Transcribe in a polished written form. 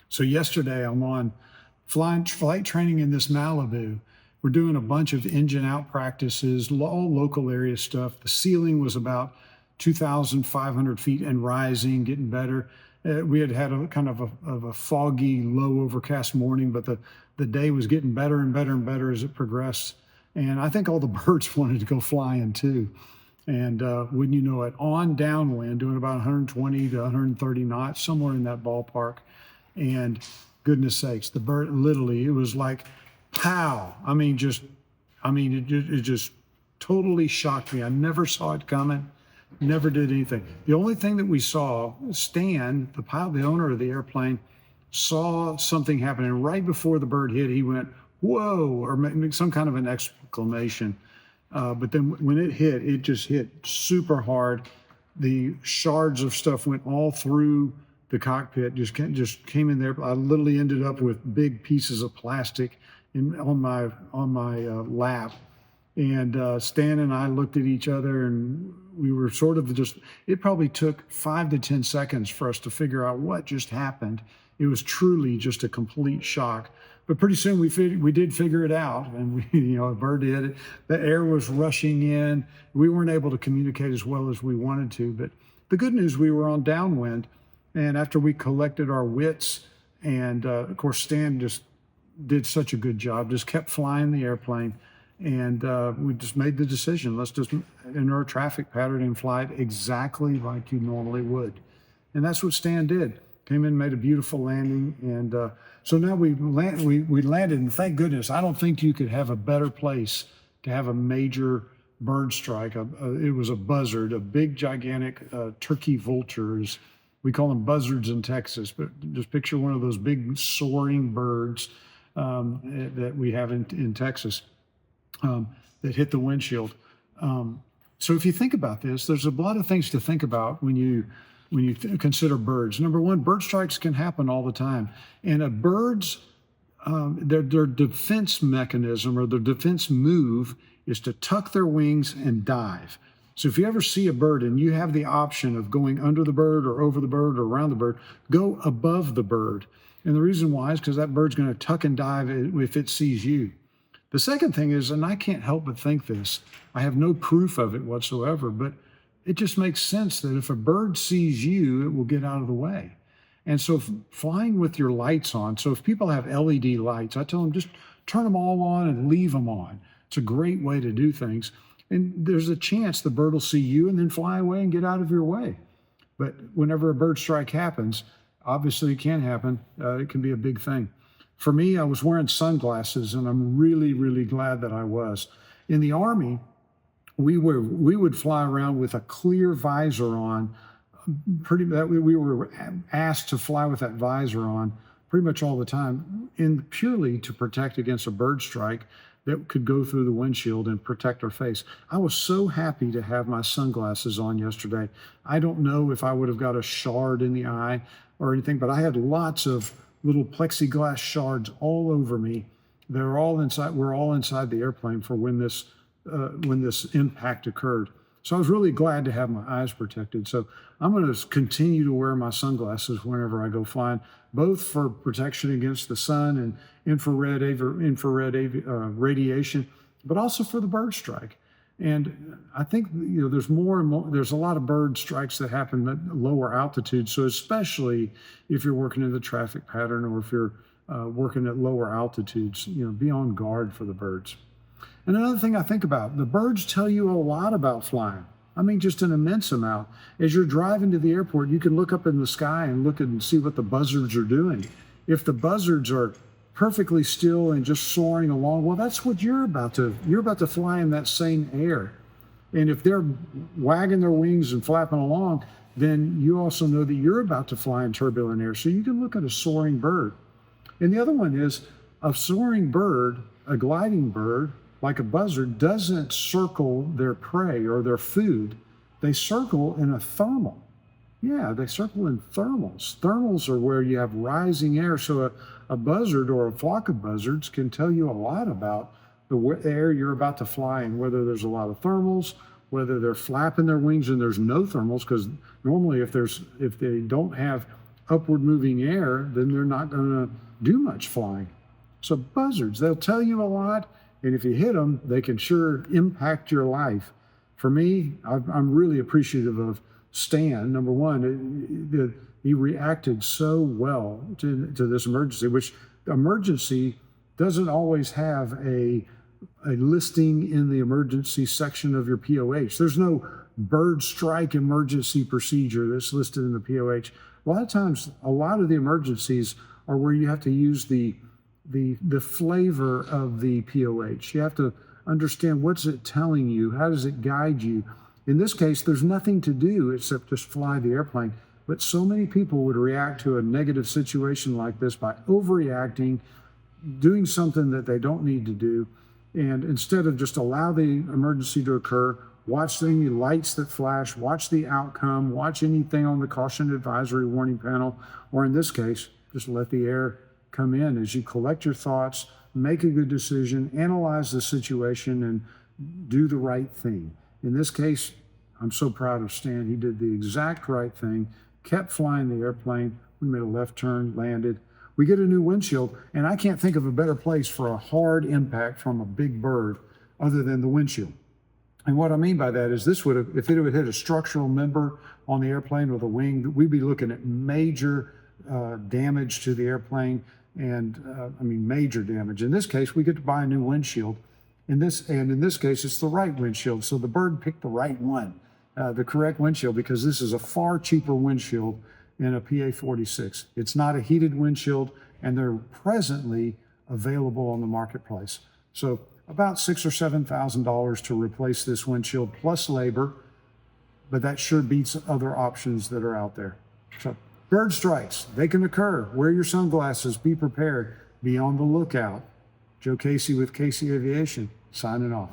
So yesterday I'm on flight training in this Malibu. We're doing a bunch of engine out practices, all local area stuff. The ceiling was about 2,500 feet and rising, getting better. We had a kind of a foggy, low overcast morning, but the day was getting better and better and better as it progressed. And I think all the birds wanted to go flying too. And wouldn't you know it, on downwind, doing about 120 to 130 knots, somewhere in that ballpark. And goodness sakes, the bird, literally, it was like, pow. It just totally shocked me. I never saw it coming, never did anything. The only thing that we saw, Stan, the pilot, the owner of the airplane, saw something happen. And right before the bird hit, he went, whoa, or some kind of an exclamation. But then when it hit, it just hit super hard. The shards of stuff went all through the cockpit, just came in there. I literally ended up with big pieces of plastic on my lap. And Stan and I looked at each other, and we were sort of it probably took 5 to 10 seconds for us to figure out what just happened. It was truly just a complete shock. But pretty soon we did figure it out, and a bird did it. The air was rushing in. We weren't able to communicate as well as we wanted to, but the good news, we were on downwind, and after we collected our wits, and of course Stan just did such a good job, just kept flying the airplane, and we just made the decision, let's just enter a traffic pattern and fly it exactly like you normally would. And that's what Stan did. Came in, made a beautiful landing, and so now we landed, and thank goodness, I don't think you could have a better place to have a major bird strike. It was a buzzard, a big, gigantic turkey vultures. We call them buzzards in Texas, but just picture one of those big soaring birds that we have in Texas that hit the windshield. So if you think about this, there's a lot of things to think about when you consider birds. Number one, bird strikes can happen all the time. And a bird's, their defense mechanism or their defense move is to tuck their wings and dive. So if you ever see a bird and you have the option of going under the bird or over the bird or around the bird, go above the bird. And the reason why is because that bird's going to tuck and dive if it sees you. The second thing is, and I can't help but think this, I have no proof of it whatsoever, but it just makes sense that if a bird sees you, it will get out of the way. And so flying with your lights on, so if people have LED lights, I tell them just turn them all on and leave them on. It's a great way to do things. And there's a chance the bird will see you and then fly away and get out of your way. But whenever a bird strike happens, obviously it can happen. It can be a big thing. For me, I was wearing sunglasses, and I'm really, really glad that I was. In the Army, we would fly around with a clear visor on. We were asked to fly with that visor on pretty much all the time, purely to protect against a bird strike that could go through the windshield and protect our face. I was so happy to have my sunglasses on yesterday. I don't know if I would have got a shard in the eye or anything, but I had lots of little plexiglass shards all over me. We're all inside the airplane for when this impact occurred. So I was really glad to have my eyes protected. So I'm going to continue to wear my sunglasses whenever I go flying, both for protection against the sun and infrared radiation, but also for the bird strike. And I think there's more and more. There's a lot of bird strikes that happen at lower altitudes. So especially if you're working in the traffic pattern or if you're working at lower altitudes, be on guard for the birds. And another thing I think about, the birds tell you a lot about flying. I mean, just an immense amount. As you're driving to the airport, you can look up in the sky and look and see what the buzzards are doing. If the buzzards are perfectly still and just soaring along, well, that's what you're about to fly in that same air. And if they're wagging their wings and flapping along, then you also know that you're about to fly in turbulent air. So you can look at a soaring bird. And the other one is a soaring bird, a gliding bird, like a buzzard, doesn't circle their prey or their food. They circle in a thermal. Yeah, they circle in thermals. Thermals are where you have rising air. So a buzzard or a flock of buzzards can tell you a lot about the air you're about to fly in, whether there's a lot of thermals, whether they're flapping their wings and there's no thermals, because normally if they don't have upward moving air, then they're not going to do much flying. So buzzards, they'll tell you a lot, and if you hit them, they can sure impact your life. For me, I'm really appreciative of Stan. Number one, he reacted so well to this emergency, which emergency doesn't always have a listing in the emergency section of your POH. There's no bird strike emergency procedure that's listed in the POH. A lot of times, a lot of the emergencies are where you have to use the flavor of the POH. You have to understand, what's it telling you? How does it guide you? In this case, there's nothing to do except just fly the airplane. But so many people would react to a negative situation like this by overreacting, doing something that they don't need to do. And instead of just allow the emergency to occur, watch any lights that flash, watch the outcome, watch anything on the caution advisory warning panel, or in this case, just let the air come in as you collect your thoughts, make a good decision, analyze the situation, and do the right thing. In this case, I'm so proud of Stan. He did the exact right thing, kept flying the airplane. We made a left turn, landed. We get a new windshield, and I can't think of a better place for a hard impact from a big bird other than the windshield. And what I mean by that is, this would have, if it would hit a structural member on the airplane or the wing, we'd be looking at major damage to the airplane, and I mean major damage. In this case, we get to buy a new windshield. In this case, it's the right windshield. So the bird picked the right one, the correct windshield, because this is a far cheaper windshield in a PA46. It's not a heated windshield, and they're presently available on the marketplace. So about $6,000 or $7,000 to replace this windshield plus labor, but that sure beats other options that are out there. So bird strikes, they can occur. Wear your sunglasses, be prepared, be on the lookout. Joe Casey with Casey Aviation, signing off.